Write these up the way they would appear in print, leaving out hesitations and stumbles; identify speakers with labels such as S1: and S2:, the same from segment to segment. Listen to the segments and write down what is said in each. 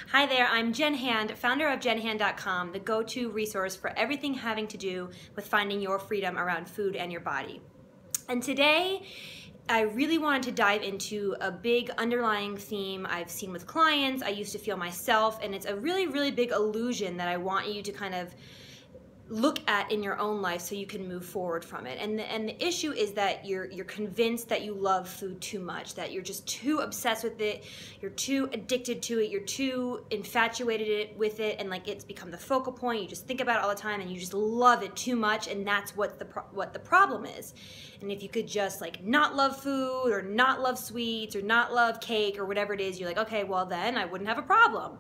S1: Hi there, I'm Jen Hand, founder of jenhand.com, the go-to resource for everything having to do with finding your freedom around food and your body. And today, I really wanted to dive into a big underlying theme I've seen with clients, I used to feel myself, and it's a really, really big illusion that I want you to kind of look at in your own life so you can move forward from it. And the issue is that you're convinced that you love food too much, that you're just too obsessed with it, you're too addicted to it, you're too infatuated with it, and like it's become the focal point. You just think about it all the time and you just love it too much, and that's what the problem is. And if you could just like not love food or not love sweets or not love cake or whatever it is, you're like, okay, well then I wouldn't have a problem.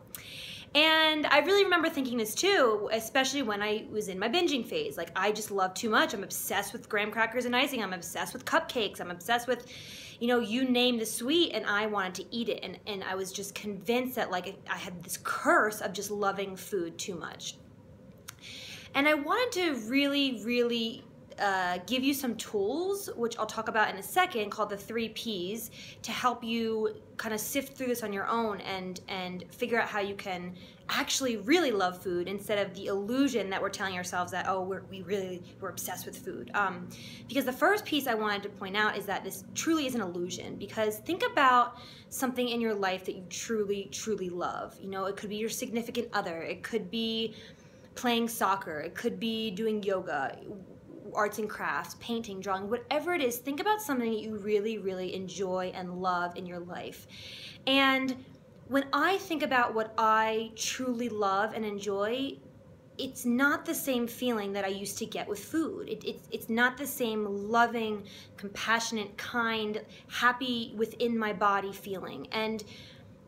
S1: And I really remember thinking this too, especially when I was in my binging phase. Like, I just love too much. I'm obsessed with graham crackers and icing. I'm obsessed with cupcakes. I'm obsessed with, you name the sweet, and I wanted to eat it. And I was just convinced that like I had this curse of just loving food too much. And I wanted to really give you some tools, which I'll talk about in a second, called the 3 Ps, to help you kind of sift through this on your own and figure out how you can actually really love food instead of the illusion that we're telling ourselves that, oh, we're obsessed with food. Because the first piece I wanted to point out is that this truly is an illusion, because think about something in your life that you truly love. It could be your significant other, it could be playing soccer, it could be doing yoga, arts and crafts, painting, drawing, whatever it is. Think about something that you really enjoy and love in your life. And when I think about what I truly love and enjoy, it's not the same feeling that I used to get with food. It's not the same loving, compassionate, kind, happy within my body feeling. And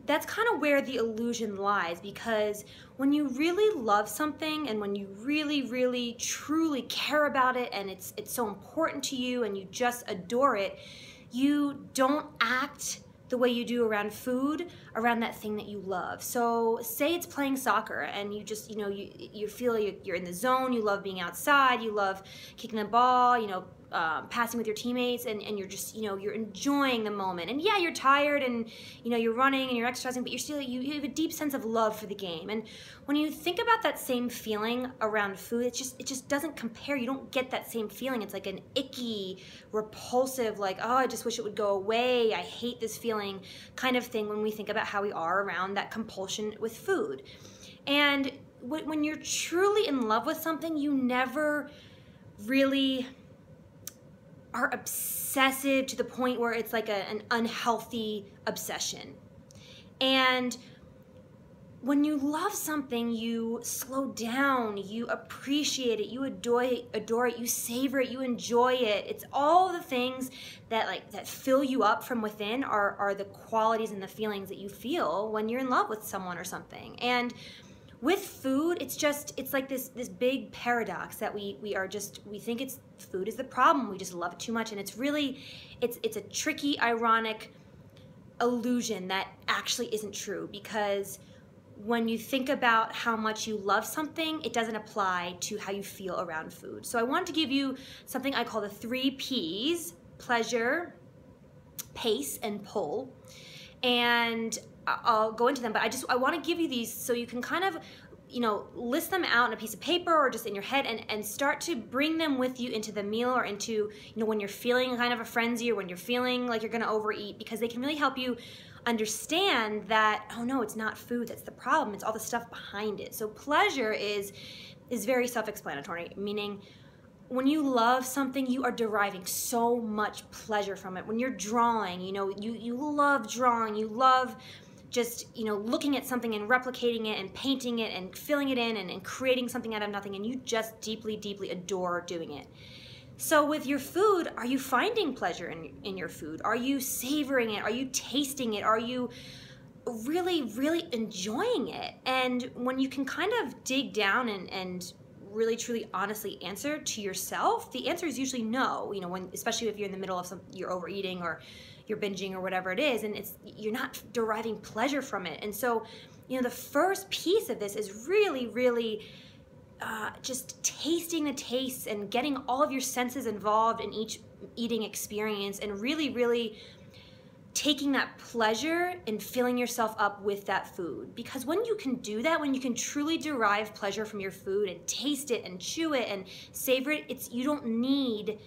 S1: that's kind of where the illusion lies, because when you really love something and when you really truly care about it and it's so important to you and you just adore it, you don't act the way you do around food, around that thing that you love. So say it's playing soccer and you just, you feel you're in the zone, you love being outside, you love kicking the ball, passing with your teammates, and you're just, you're enjoying the moment. And yeah, you're tired and, you're running and you're exercising, but you're still, you have a deep sense of love for the game. And when you think about that same feeling around food, it just doesn't compare. You don't get that same feeling. It's like an icky, repulsive, like, oh, I just wish it would go away, I hate this feeling kind of thing when we think about how we are around that compulsion with food. And when you're truly in love with something, you never really are obsessive to the point where it's like an unhealthy obsession. And when you love something, you slow down, you appreciate it, you adore it, you savor it, you enjoy it. It's all the things that fill you up from within are the qualities and the feelings that you feel when you're in love with someone or something. And with food, it's like this big paradox that we think food is the problem. We just love it too much, and it's a tricky, ironic illusion that actually isn't true, because when you think about how much you love something, it doesn't apply to how you feel around food. So I want to give you something I call the 3 Ps: pleasure, pace, and pull. And I'll go into them, but I want to give you these so you can kind of, list them out on a piece of paper or just in your head and start to bring them with you into the meal or into, when you're feeling kind of a frenzy or when you're feeling like you're going to overeat, because they can really help you understand that, oh no, it's not food that's the problem, it's all the stuff behind it. So pleasure is very self-explanatory, meaning when you love something, you are deriving so much pleasure from it. When you're drawing, you love drawing, you love just, looking at something and replicating it and painting it and filling it in and creating something out of nothing, and you just deeply adore doing it. So with your food, are you finding pleasure in your food? Are you savoring it? Are you tasting it? Are you really enjoying it? And when you can kind of dig down and really truly honestly answer to yourself, the answer is usually no. Especially if you're in the middle of you're overeating or you're binging or whatever it is, and you're not deriving pleasure from it. And so, the first piece of this is really just tasting the tastes and getting all of your senses involved in each eating experience, and really taking that pleasure and filling yourself up with that food. Because when you can do that, when you can truly derive pleasure from your food and taste it and chew it and savor it, you don't need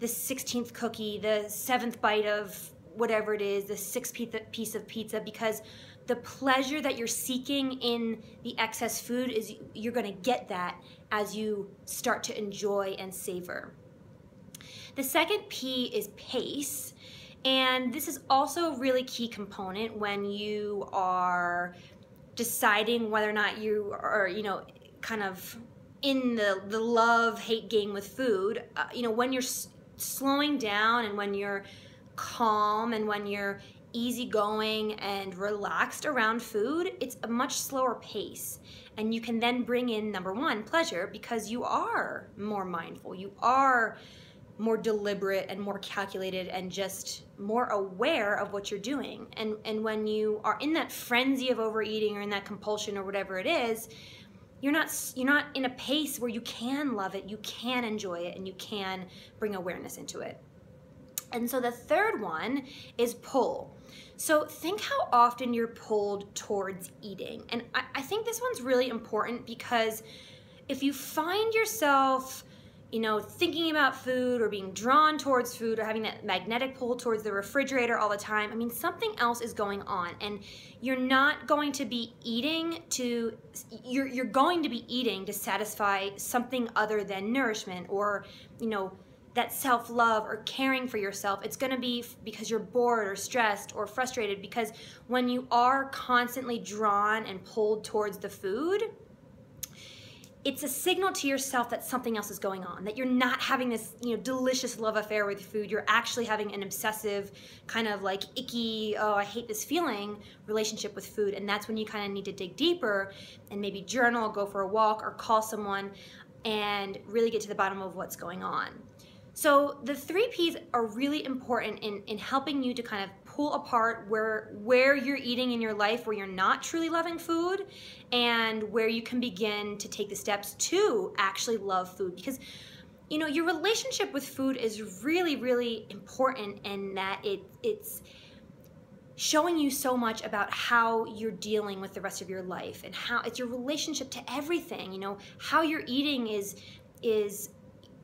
S1: the 16th cookie, the 7th bite of whatever it is, the 6th piece of pizza, because the pleasure that you're seeking in the excess food is you're gonna get that as you start to enjoy and savor. The second P is pace. And this is also a really key component when you are deciding whether or not you are, kind of in the love-hate game with food. When you're slowing down and when you're calm and when you're easygoing and relaxed around food, it's a much slower pace. And you can then bring in, number one, pleasure, because you are more mindful. You are more deliberate and more calculated and just more aware of what you're doing. And when you are in that frenzy of overeating or in that compulsion or whatever it is, you're not in a pace where you can love it, you can enjoy it, and you can bring awareness into it. And so the third one is pull. So think how often you're pulled towards eating. And I think this one's really important, because if you find yourself thinking about food or being drawn towards food or having that magnetic pull towards the refrigerator all the time, something else is going on, and you're not going to be eating you're going to be eating to satisfy something other than nourishment or, that self-love or caring for yourself. It's gonna be because you're bored or stressed or frustrated, because when you are constantly drawn and pulled towards the food, it's a signal to yourself that something else is going on, that you're not having this, delicious love affair with food. You're actually having an obsessive kind of like icky, oh, I hate this feeling relationship with food. And that's when you kind of need to dig deeper and maybe journal, go for a walk, or call someone and really get to the bottom of what's going on. So the 3 Ps are really important in helping you to kind of pull apart where you're eating in your life, where you're not truly loving food, and where you can begin to take the steps to actually love food. Because your relationship with food is really, really important, in that it's showing you so much about how you're dealing with the rest of your life, and how it's your relationship to everything. How you're eating is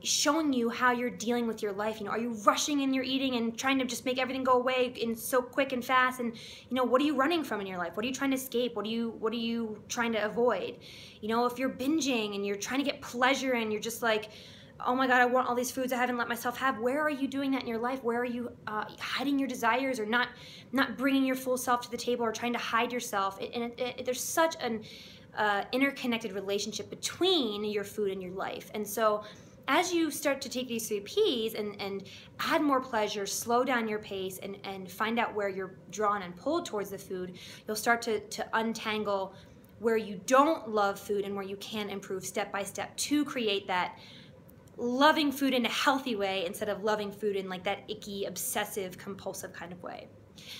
S1: showing you how you're dealing with your life. Are you rushing in your eating and trying to just make everything go away in so quick and fast? And what are you running from in your life? What are you trying to escape? What are you trying to avoid? If you're binging and you're trying to get pleasure and you're just like, oh my God, I want all these foods I haven't let myself have. Where are you doing that in your life? Where are you hiding your desires, or not bringing your full self to the table, or trying to hide yourself? There's such an interconnected relationship between your food and your life. And so as you start to take these 3 Ps and add more pleasure, slow down your pace, and find out where you're drawn and pulled towards the food, you'll start to untangle where you don't love food and where you can improve step by step to create that loving food in a healthy way, instead of loving food in like that icky, obsessive, compulsive kind of way.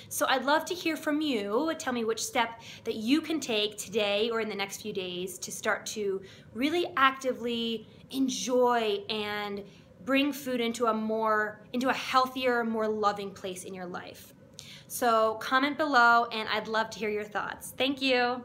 S1: So I'd love to hear from you. Tell me which step that you can take today or in the next few days to start to really actively enjoy and bring food into a healthier, more loving place in your life. So comment below, and I'd love to hear your thoughts. Thank you.